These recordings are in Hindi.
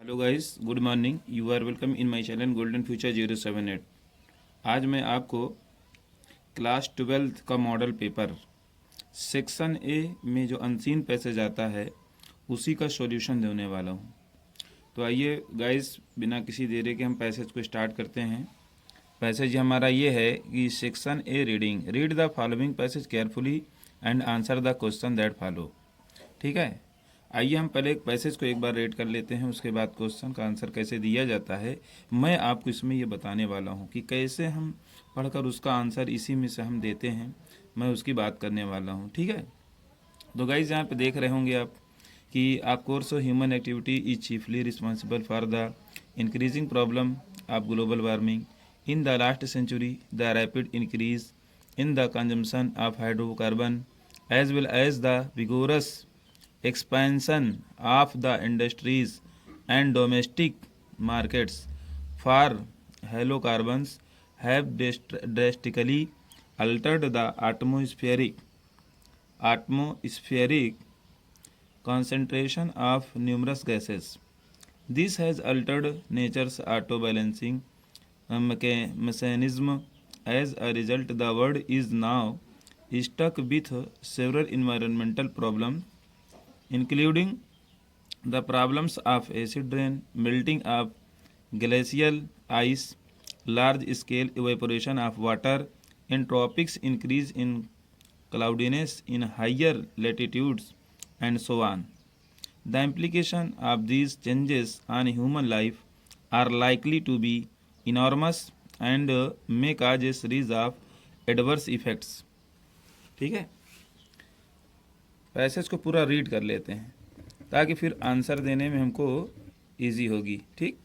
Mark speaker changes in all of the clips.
Speaker 1: Hello guys, good morning. You are welcome in my channel golden future 078। आज मैं आपको क्लास 12th का मॉडल पेपर सेक्शन ए में जो अनसीन पैसेज आता है उसी का सॉल्यूशन देने वाला हूँ। तो आइए गाइस, बिना किसी देरी के हम पैसेज को स्टार्ट करते हैं। पैसेज हमारा ये है कि section A read the following passage carefully and answer the question that follow. ठीक है, आइए हम पहले एक पैसेज को एक बार रीड कर लेते हैं, उसके बाद क्वेश्चन का आंसर कैसे दिया जाता है मैं आपको इसमें ये बताने वाला हूँ कि कैसे हम पढ़कर उसका आंसर इसी में से हम देते हैं, मैं उसकी बात करने वाला हूँ। ठीक है, तो गाइज यहाँ पे देख रहे होंगे आप कि a course of human activity is chiefly responsible for the increasing problem of global warming in the last century, the rapid increase in the consumption of hydrocarbon as well as the vigorous expansion of the industries and domestic markets for halocarbons have drastically altered the atmospheric concentration of numerous gases. This has altered nature's auto-balancing mechanism. As a result, the world is now stuck with several environmental problems, including the problems of acid rain, melting of glacial ice, large-scale evaporation of water in tropics, increase in cloudiness in higher latitudes, and so on. The implications of these changes on human life are likely to be enormous and may cause a series of adverse effects. ठीक है, पैसेज को पूरा रीड कर लेते हैं ताकि फिर आंसर देने में हमको इजी होगी। ठीक,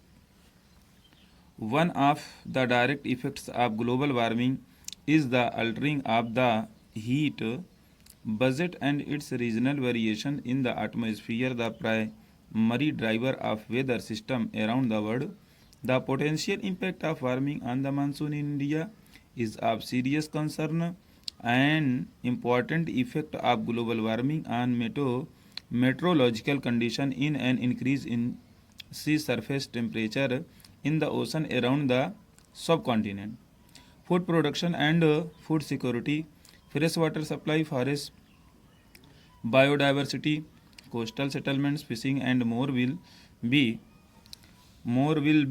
Speaker 1: one of the direct effects of global warming is the altering of the heat budget and its regional variation in the atmosphere, the primary driver of weather system around the world. The potential impact of warming on the monsoon in India is of serious concern. An important effect of global warming on meteorological condition in an increase in sea surface temperature in the ocean around the subcontinent. Food production and food security, freshwater supply, forest biodiversity, coastal settlements, fishing and more will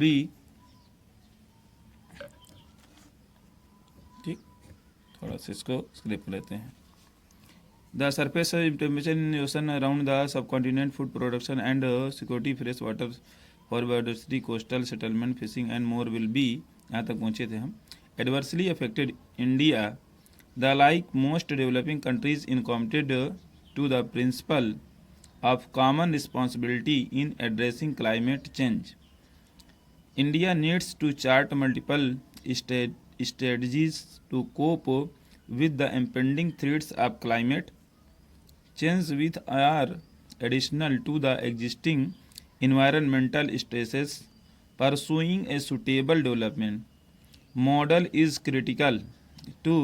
Speaker 1: be ठीक, थोड़ा सा इसको स्क्रिप लेते हैं। The surface temperature in ocean around the subcontinent, food production and security, fresh water for biodiversity, coastal settlement, fishing and more will be, यहाँ तक पहुँचे थे हम। Adversely affected India the like most developing countries in committed to the principle of common responsibility in addressing climate change. India needs to chart multiple strategies to cope with the impending threats of climate change, which are additional to the existing environmental stresses. Pursuing a suitable development model is critical to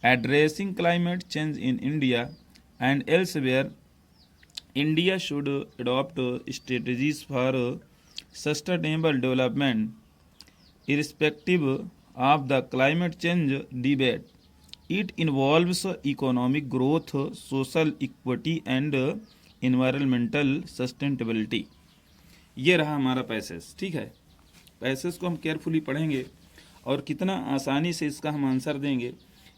Speaker 1: addressing climate change in India and elsewhere. India should adopt strategies for sustainable development irrespective of the climate change debate. It involves economic growth, social equity and environmental sustainability. ये रहा हमारा पैसेज। ठीक है, पैसेज को हम केयरफुली पढ़ेंगे और कितना आसानी से इसका हम आंसर देंगे,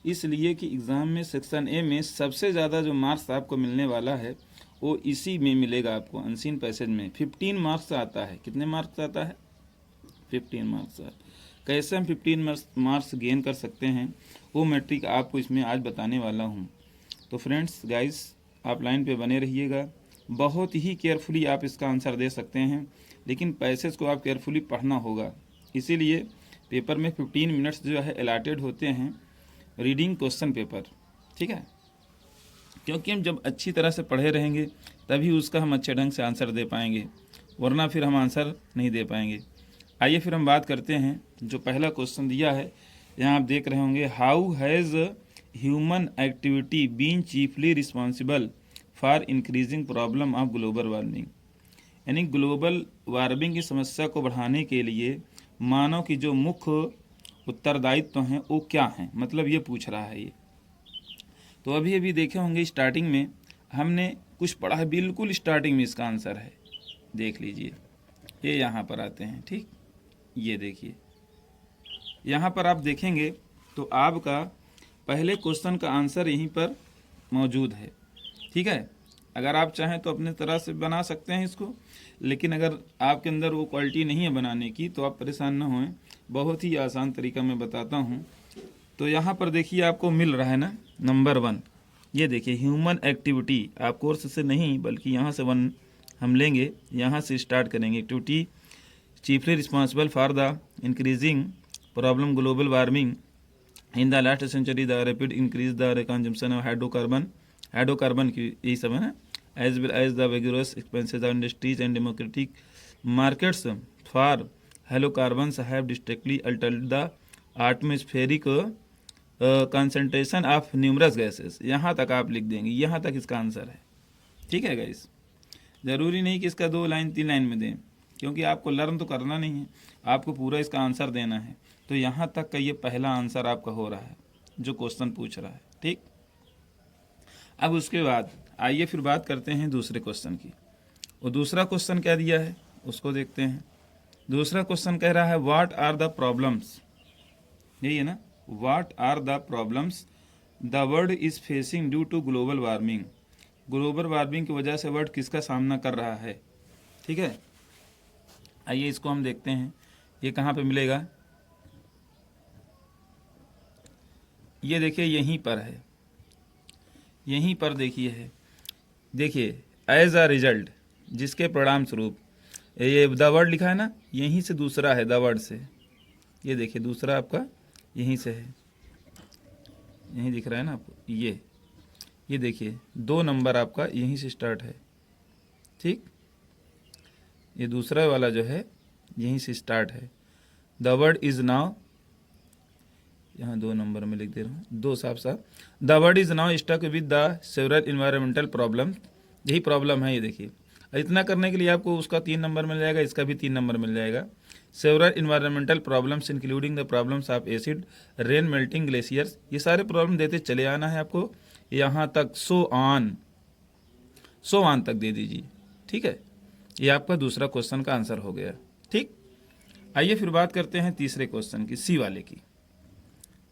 Speaker 1: इसलिए कि एग्ज़ाम में सेक्शन ए में सबसे ज़्यादा जो मार्क्स आपको मिलने वाला है वो इसी में मिलेगा आपको। अनसीन पैसेज में 15 मार्क्स आता है। कितने मार्क्स आता है? 15 मार्क्स। कैसे हम 15 मार्क्स गेन कर सकते हैं वो मैट्रिक आपको इसमें आज बताने वाला हूँ। तो फ्रेंड्स गाइस, आप लाइन पे बने रहिएगा। बहुत ही केयरफुली आप इसका आंसर दे सकते हैं, लेकिन पैसेज को आप केयरफुली पढ़ना होगा। इसीलिए पेपर में 15 मिनट्स जो है अलाटेड होते हैं रीडिंग क्वेश्चन पेपर। ठीक है, क्योंकि हम जब अच्छी तरह से पढ़े रहेंगे तभी उसका हम अच्छे ढंग से आंसर दे पाएंगे, वरना फिर हम आंसर नहीं दे पाएंगे। आइए फिर हम बात करते हैं। जो पहला क्वेश्चन दिया है यहाँ आप देख रहे होंगे, how has human activity been chiefly responsible for increasing problem of global warming. यानी ग्लोबल वार्मिंग की समस्या को बढ़ाने के लिए मानव की जो मुख्य उत्तरदायित्व हैं वो क्या हैं, मतलब ये पूछ रहा है ये। तो अभी अभी देखे होंगे स्टार्टिंग में हमने कुछ पढ़ा है, बिल्कुल स्टार्टिंग में इसका आंसर है, देख लीजिए। ये यहाँ पर आते हैं, ठीक, ये देखिए यहाँ पर आप देखेंगे तो आपका पहले क्वेश्चन का आंसर यहीं पर मौजूद है, ठीक है। अगर आप चाहें तो अपने तरह से बना सकते हैं इसको, लेकिन अगर आपके अंदर वो क्वालिटी नहीं है बनाने की तो आप परेशान ना होएं, बहुत ही आसान तरीका मैं बताता हूँ। तो यहाँ पर देखिए आपको मिल रहा है ना नंबर 1, ये देखिए ह्यूमन एक्टिविटी, आप कोर्स से नहीं बल्कि यहाँ से 1 हम लेंगे, यहाँ से स्टार्ट करेंगे। Activity chiefly responsible for the increasing problem global warming in the last century, the rapid increase the consumption of hydrocarbon की यही सब है ना, as well as the vigorous expansion of industries and democratic markets for halocarbons have drastically altered the atmospheric concentration of numerous gases। यहाँ तक आप लिख देंगे, यहाँ तक इसका आंसर है, ठीक है गाइस। ज़रूरी नहीं कि इसका 2 लाइन 3 लाइन में दें, क्योंकि आपको लर्न तो करना नहीं है, आपको पूरा इसका आंसर देना है। तो यहाँ तक का ये पहला आंसर आपका हो रहा है जो क्वेश्चन पूछ रहा है, ठीक। अब उसके बाद आइए फिर बात करते हैं दूसरे क्वेश्चन की। और दूसरा क्वेश्चन क्या दिया है उसको देखते हैं। दूसरा क्वेश्चन कह रहा है व्हाट आर द प्रॉब्लम्स, यही है ना, what are the problems the world is facing due to global warming. Global warming की वजह से वर्ल्ड किसका सामना कर रहा है, ठीक है। आइए इसको हम देखते हैं, ये कहाँ पे मिलेगा, ये देखिए यहीं पर है, यहीं पर देखिए है, देखिए एज अ रिजल्ट, जिसके परिणाम स्वरूप ये द वर्ड लिखा है ना, यहीं से दूसरा है द वर्ड से, ये देखिए दूसरा आपका यहीं से है, यहीं दिख रहा है ना आपको, ये देखिए 2 नंबर आपका यहीं से स्टार्ट है, ठीक। ये दूसरा वाला जो है यहीं से स्टार्ट है। द वर्ड इज नाउ, यहाँ 2 नंबर में लिख दे रहा हूँ, 2 साफ साफ। The word is now stuck with the several environmental problem, यही प्रॉब्लम है ये देखिए। इतना करने के लिए आपको उसका 3 नंबर मिल जाएगा, इसका भी 3 नंबर मिल जाएगा। Several environmental problems including the problems of acid rain melting glaciers, ये सारे प्रॉब्लम देते चले आना है आपको यहाँ तक, सो ऑन तक दे दीजिए, ठीक है। ये आपका दूसरा क्वेश्चन का आंसर हो गया, ठीक। आइए फिर बात करते हैं तीसरे क्वेश्चन की, सी वाले की।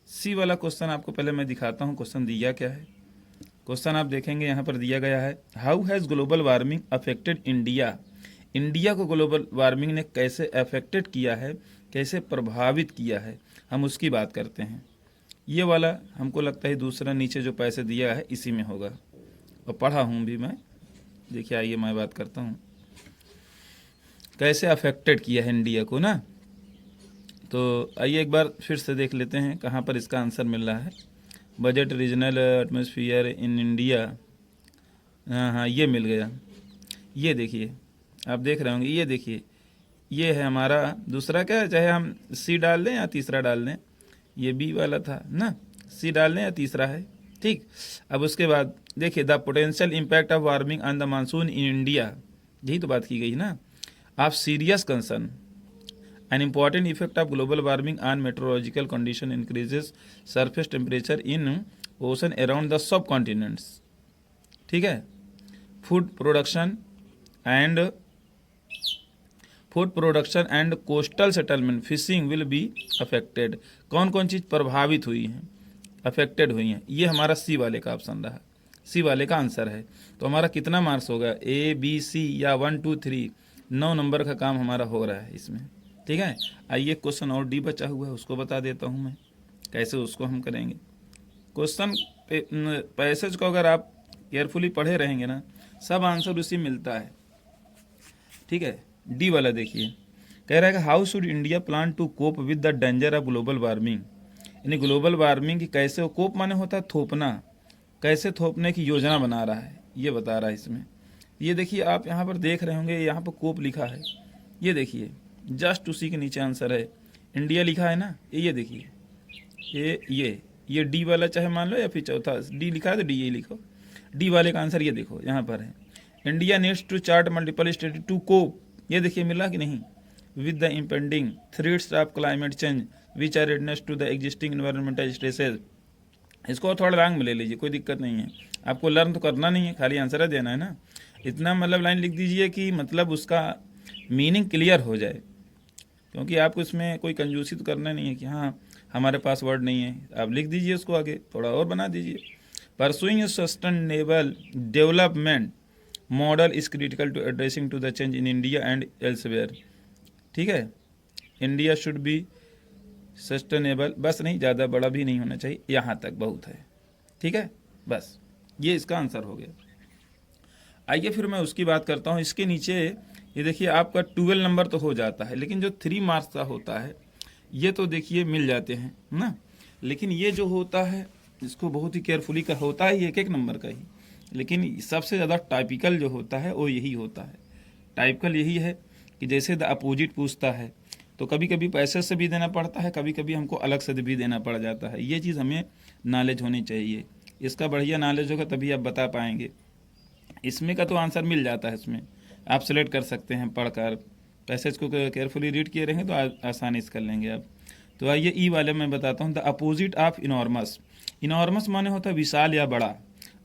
Speaker 1: सी वाला क्वेश्चन आपको पहले मैं दिखाता हूँ क्वेश्चन दिया क्या है। क्वेश्चन आप देखेंगे यहाँ पर दिया गया है, how has global warming affected India. India को ग्लोबल वार्मिंग ने कैसे अफेक्टेड किया है, कैसे प्रभावित किया है, हम उसकी बात करते हैं। ये वाला हमको लगता है दूसरा नीचे जो पैसे दिया है इसी में होगा, और पढ़ा हूँ भी मैं, देखिए आइए मैं बात करता हूँ कैसे अफेक्टेड किया है इंडिया को ना। तो आइए एक बार फिर से देख लेते हैं कहाँ पर इसका आंसर मिल रहा है। Budget regional atmosphere in India, हाँ ये मिल गया। ये देखिए आप देख रहे होंगे, ये देखिए ये है हमारा दूसरा, क्या है, चाहे हम सी डाल दें या तीसरा डाल दें, ये बी वाला था ना, सी डाल दें या तीसरा है, ठीक। अब उसके बाद देखिए the potential impact of warming on the monsoon in India, यही तो बात की गई ना। Of serious concern, an important effect of global warming on meteorological condition increases surface temperature in ocean around the subcontinents, ठीक है। Food production and coastal settlement fishing will be affected. कौन कौन चीज़ प्रभावित हुई हैं, अफेक्टेड हुई हैं, ये हमारा सी वाले का ऑप्शन रहा, सी वाले का आंसर है। तो हमारा कितना मार्क्स होगा, ए बी सी या 1 2 3, 9 नंबर का काम हमारा हो रहा है इसमें, ठीक है। आइए क्वेश्चन और डी बचा हुआ है उसको बता देता हूँ मैं, कैसे उसको हम करेंगे। क्वेश्चन पैसेज को अगर आप केयरफुली पढ़े रहेंगे ना, सब आंसर उसी मिलता है, ठीक है। डी वाला देखिए कह रहा है कि how should India plan to cope with the danger of global warming, यानी ग्लोबल वार्मिंग की कैसे, कोप माने होता है थोपना, कैसे थोपने की योजना बना रहा है ये बता रहा है इसमें। ये देखिए आप यहाँ पर देख रहे होंगे, यहाँ पर कोप लिखा है, ये देखिए जस्ट उसी के नीचे आंसर है, इंडिया लिखा है ना, ये देखिए ये डी वाला चाहे मान लो या फिर चौथा डी लिखा है तो डी ये लिखो, डी वाले का आंसर ये देखो यहाँ पर है। India needs to chart multiple strategy to cope, ये देखिए मिला कि नहीं, with the impending threats of climate change which are redness to the existing environmental stresses. इसको थोड़ा रंग में ले लीजिए, कोई दिक्कत नहीं है, आपको लर्न तो करना नहीं है, खाली आंसर देना है ना। इतना मतलब लाइन लिख दीजिए कि मतलब उसका मीनिंग क्लियर हो जाए, क्योंकि आपको इसमें कोई कंजूसी तो करना नहीं है कि हाँ हमारे पास वर्ड नहीं है, आप लिख दीजिए उसको, आगे थोड़ा और बना दीजिए। Pursuing a sustainable development model is critical to addressing to the change in India and elsewhere. ठीक है, इंडिया शुड बी सस्टेनेबल, बस नहीं, ज़्यादा बड़ा भी नहीं होना चाहिए, यहाँ तक बहुत है। ठीक है, बस ये इसका आंसर हो गया। आइए फिर मैं उसकी बात करता हूँ। इसके नीचे ये देखिए आपका 12 नंबर तो हो जाता है, लेकिन जो 3 मार्क्स का होता है ये तो देखिए मिल जाते हैं ना, लेकिन ये जो होता है इसको बहुत ही केयरफुली का होता है, ये 1-1 नंबर का ही, लेकिन सबसे ज़्यादा टाइपिकल जो होता है वो यही होता है। टाइपिकल यही है कि जैसे द अपोजिट पूछता है तो कभी कभी पैसे से भी देना पड़ता है, कभी कभी हमको अलग से भी देना पड़ जाता है। ये चीज़ हमें नॉलेज होनी चाहिए, इसका बढ़िया नॉलेज होगा तभी आप बता पाएंगे। इसमें का तो आंसर मिल जाता है, इसमें आप सेलेक्ट कर सकते हैं पढ़कर, पैसेज को केयरफुली रीड किए रहेंगे तो आसानी से कर लेंगे आप। तो आइए ई वाले मैं बताता हूँ, the opposite of enormous. Enormous माने होता है विशाल या बड़ा।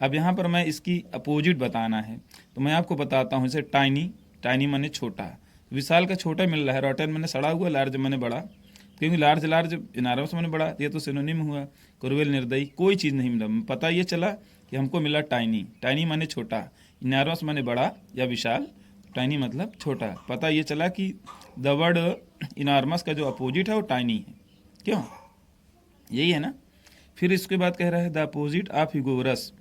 Speaker 1: अब यहाँ पर मैं इसकी अपोजिट बताना है तो मैं आपको बताता हूँ, जैसे टाइनी, टाइनी माने छोटा, विशाल का छोटा मिल रहा है, रॉटन मैंने सड़ा हुआ, लार्ज मैंने बड़ा, क्योंकि लार्ज लार्ज इनॉर्मस मैंने बड़ा, ये तो सिनोनिम हुआ। क्रूएल निर्दयी, कोई चीज़ नहीं मिला, पता ये चला कि हमको मिला टाइनी, टाइनी माने छोटा, इनॉर्मस माने बड़ा या विशाल, टाइनी मतलब छोटा। पता ये चला कि द वर्ड इनॉर्मस का जो अपोजिट है वो टाइनी है, क्यों, यही है ना। फिर इसके बाद कह रहा है the opposite of vigorous.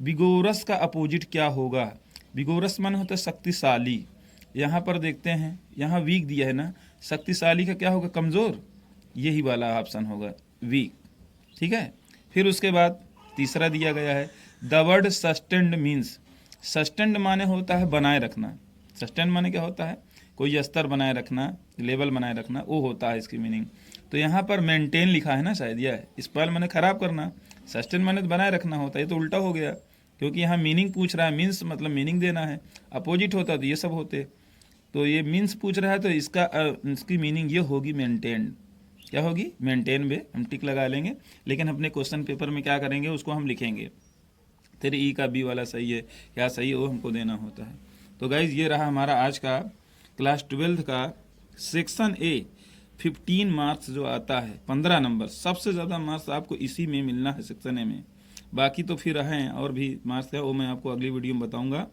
Speaker 1: Vigorous का अपोजिट क्या होगा? विगोरस माने होता है शक्तिशाली। यहाँ पर देखते हैं, यहाँ वीक दिया है ना, शक्तिशाली का क्या होगा? कमज़ोर, यही वाला ऑप्शन होगा वीक। ठीक है, फिर उसके बाद तीसरा दिया गया है the word sustained means. Sustained माने होता है बनाए रखना। सस्टेंड माने क्या होता है? कोई स्तर बनाए रखना, लेवल बनाए रखना, वो होता है इसकी मीनिंग। तो यहाँ पर मेंटेन लिखा है ना शायद, यह स्पेल माने खराब करना, सस्टेन माने तो बनाए रखना होता है, ये तो उल्टा हो गया, क्योंकि यहाँ मीनिंग पूछ रहा है, मीन्स मतलब मीनिंग देना है, अपोजिट होता तो ये सब होते। तो ये मीन्स पूछ रहा है तो इसकी मीनिंग ये होगी मेंटेन। क्या होगी? मेंटेन में हम टिक लगा लेंगे, लेकिन अपने क्वेश्चन पेपर में क्या करेंगे, उसको हम लिखेंगे। फिर ई का बी वाला सही है क्या सही है वो हमको देना होता है। तो गाइज ये रहा हमारा आज का क्लास 12 का सेक्शन ए। 15 मार्क्स जो आता है, 15 नंबर, सबसे ज़्यादा मार्क्स आपको इसी में मिलना है सेक्शन ए में। बाकी तो फिर हैं और भी मार्क्स है, वो मैं आपको अगली वीडियो में बताऊंगा।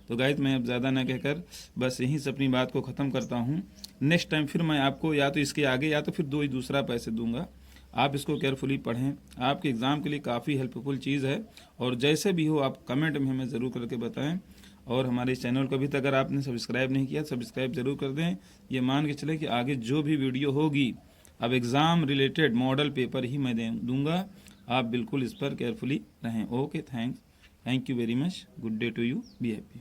Speaker 1: तो गाइज मैं अब ज़्यादा ना कहकर बस यहीं से अपनी बात को ख़त्म करता हूँ। नेक्स्ट टाइम फिर मैं आपको या तो इसके आगे या तो फिर दूसरा पैसे दूंगा, आप इसको केयरफुली पढ़ें, आपके एग्ज़ाम के लिए काफ़ी हेल्पफुल चीज़ है। और जैसे भी हो आप कमेंट में हमें ज़रूर करके बताएं। और हमारे चैनल को अभी तक अगर आपने सब्सक्राइब नहीं किया, सब्सक्राइब ज़रूर कर दें। ये मान के चले कि आगे जो भी वीडियो होगी अब एग्ज़ाम रिलेटेड मॉडल पेपर ही मैं दूंगा, आप बिल्कुल इस पर केयरफुली रहें। Okay, thank you very much, good day to you, be happy.